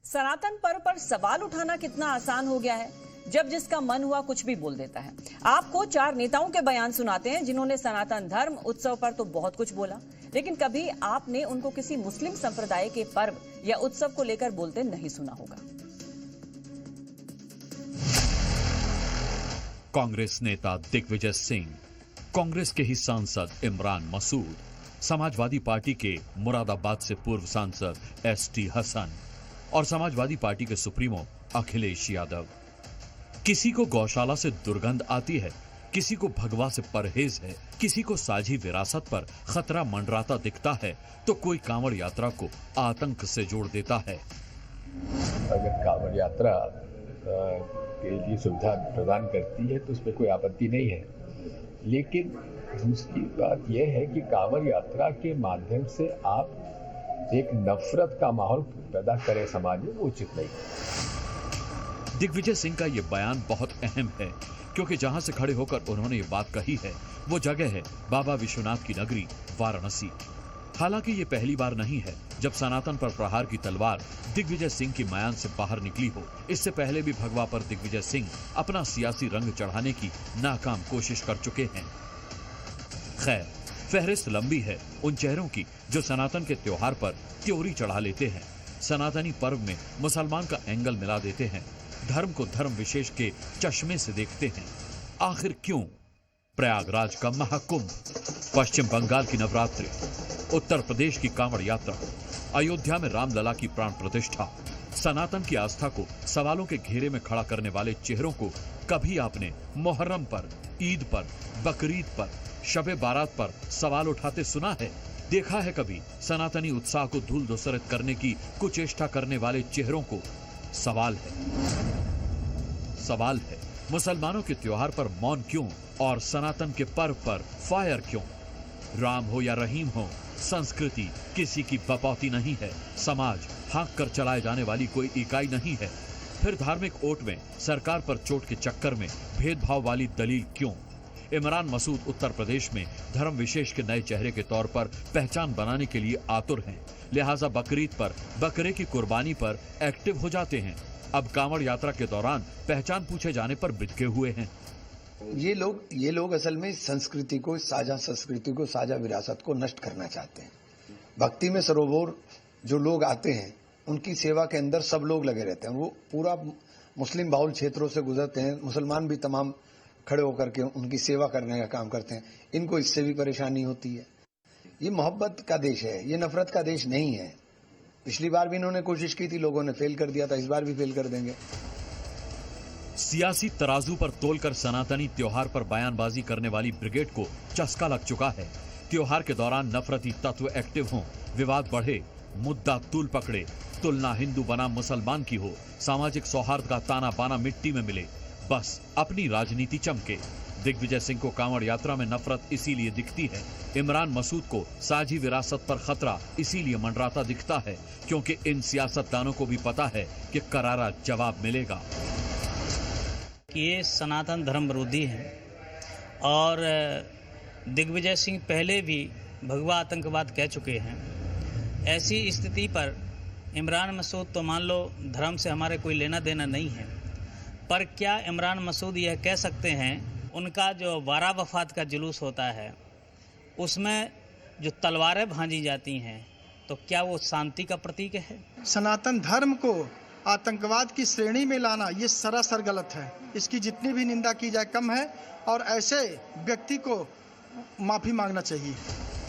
सनातन पर्व पर सवाल उठाना कितना आसान हो गया है। जब जिसका मन हुआ कुछ भी बोल देता है। आपको 4 नेताओं के बयान सुनाते हैं जिन्होंने सनातन धर्म उत्सव पर तो बहुत कुछ बोला, लेकिन कभी आपने उनको किसी मुस्लिम संप्रदाय के पर्व या उत्सव को लेकर बोलते नहीं सुना होगा। कांग्रेस नेता दिग्विजय सिंह, कांग्रेस के ही सांसद इमरान मसूद, समाजवादी पार्टी के मुरादाबाद से पूर्व सांसद एसटी हसन और समाजवादी पार्टी के सुप्रीमो अखिलेश यादव। किसी को गौशाला से दुर्गंध आती है, किसी को भगवा से परहेज है, किसी को साझी विरासत पर खतरा मंडराता दिखता है, तो कोई कांवड़ यात्रा को आतंक से जोड़ देता है। अगर कांवड़ यात्रा के लिए सुविधा प्रदान करती है तो उसमें कोई आपत्ति नहीं है, लेकिन दूसरी बात यह है कि कांवड़ यात्रा के माध्यम से आप एक नफरत का माहौल पैदा करें समाज में, वो उचित नहीं। दिग्विजय सिंह का ये बयान बहुत अहम है, क्योंकि जहां से खड़े होकर उन्होंने ये बात कही है वो जगह है बाबा विश्वनाथ की नगरी वाराणसी। हालांकि ये पहली बार नहीं है जब सनातन पर प्रहार की तलवार दिग्विजय सिंह की म्यान से बाहर निकली हो। इससे पहले भी भगवा पर दिग्विजय सिंह अपना सियासी रंग चढ़ाने की नाकाम कोशिश कर चुके हैं। खैर, फहरिस्त लंबी है उन चेहरों की जो सनातन के त्योहार पर त्योरी चढ़ा लेते हैं, सनातनी पर्व में मुसलमान का एंगल मिला देते हैं, धर्म को धर्म विशेष के चश्मे से देखते हैं। आखिर क्यों? प्रयागराज का महाकुंभ, पश्चिम बंगाल की नवरात्रि, उत्तर प्रदेश की कांवड़ यात्रा, अयोध्या में रामलला की प्राण प्रतिष्ठा, सनातन की आस्था को सवालों के घेरे में खड़ा करने वाले चेहरों को कभी आपने मुहर्रम पर, ईद पर, बकरीद पर, शबे बारात पर सवाल उठाते सुना है? देखा है कभी सनातनी उत्साह को धूल धूसरित करने की कुचेष्टा करने वाले चेहरों को? सवाल है मुसलमानों के त्योहार पर मौन क्यों और सनातन के पर्व पर फायर क्यों? राम हो या रहीम हो, संस्कृति किसी की बपौती नहीं है, समाज हाँक कर चलाए जाने वाली कोई इकाई नहीं है। फिर धार्मिक ओट में सरकार पर चोट के चक्कर में भेदभाव वाली दलील क्यों? इमरान मसूद उत्तर प्रदेश में धर्म विशेष के नए चेहरे के तौर पर पहचान बनाने के लिए आतुर हैं, लिहाजा बकरीद पर बकरे की कुर्बानी पर एक्टिव हो जाते हैं। अब कांवड़ यात्रा के दौरान पहचान पूछे जाने पर बिटके हुए हैं। ये लोग असल में संस्कृति को, साझा विरासत को नष्ट करना चाहते हैं। भक्ति में सरोवर जो लोग आते हैं उनकी सेवा के अंदर सब लोग लगे रहते हैं। वो पूरा मुस्लिम बाहुल क्षेत्रों से गुजरते हैं, मुसलमान भी तमाम खड़े होकर के उनकी सेवा करने का काम करते हैं। इनको इससे भी परेशानी होती है। ये मोहब्बत का देश है, ये नफरत का देश नहीं है। पिछली बार भी इन्होंने कोशिश की थी, लोगों ने फेल कर दिया था, इस बार भी फेल कर देंगे। सियासी तराजू पर तोलकर सनातनी त्योहार पर बयानबाजी करने वाली ब्रिगेड को चस्का लग चुका है। त्योहार के दौरान नफरती तत्व एक्टिव हों, विवाद बढ़े, मुद्दा तूल पकड़े, तुलना हिंदू बनाम मुसलमान की हो, सामाजिक सौहार्द का ताना बाना मिट्टी में मिले, बस अपनी राजनीति चमके। दिग्विजय सिंह को कांवड़ यात्रा में नफरत इसीलिए दिखती है, इमरान मसूद को साझी विरासत पर खतरा इसीलिए मंडराता दिखता है, क्योंकि इन सियासतदानों को भी पता है कि करारा जवाब मिलेगा। ये सनातन धर्म विरोधी हैं और दिग्विजय सिंह पहले भी भगवा आतंकवाद कह चुके हैं। ऐसी स्थिति पर इमरान मसूद तो मान लो धर्म से हमारे कोई लेना देना नहीं है, पर क्या इमरान मसूद यह कह सकते हैं उनका जो वारा वफात का जुलूस होता है उसमें जो तलवारें भांजी जाती हैं, तो क्या वो शांति का प्रतीक है? सनातन धर्म को आतंकवाद की श्रेणी में लाना ये सरासर गलत है। इसकी जितनी भी निंदा की जाए कम है और ऐसे व्यक्ति को माफी मांगना चाहिए।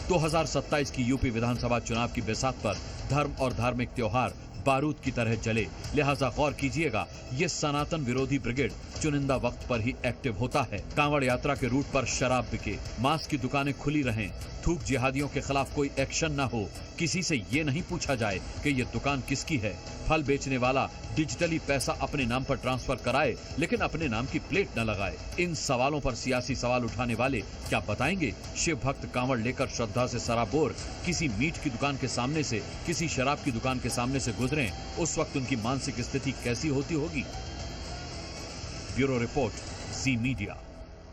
2027 की यूपी विधानसभा चुनाव की बिसात पर धर्म और धार्मिक त्योहार बारूद की तरह जले, लिहाजा गौर कीजिएगा, ये सनातन विरोधी ब्रिगेड चुनिंदा वक्त पर ही एक्टिव होता है। कांवड़ यात्रा के रूट पर शराब बिके, मांस की दुकानें खुली रहें, थूक जिहादियों के खिलाफ कोई एक्शन न हो, किसी से ये नहीं पूछा जाए कि ये दुकान किसकी है, फल बेचने वाला डिजिटली पैसा अपने नाम पर ट्रांसफर कराए लेकिन अपने नाम की प्लेट न लगाए। इन सवालों पर सियासी सवाल उठाने वाले क्या बताएंगे? शिव भक्त कांवड़ लेकर श्रद्धा से सराबोर किसी मीट की दुकान के सामने से, किसी शराब की दुकान के सामने से गुजरें, उस वक्त उनकी मानसिक स्थिति कैसी होती होगी? ब्यूरो रिपोर्ट, जी मीडिया।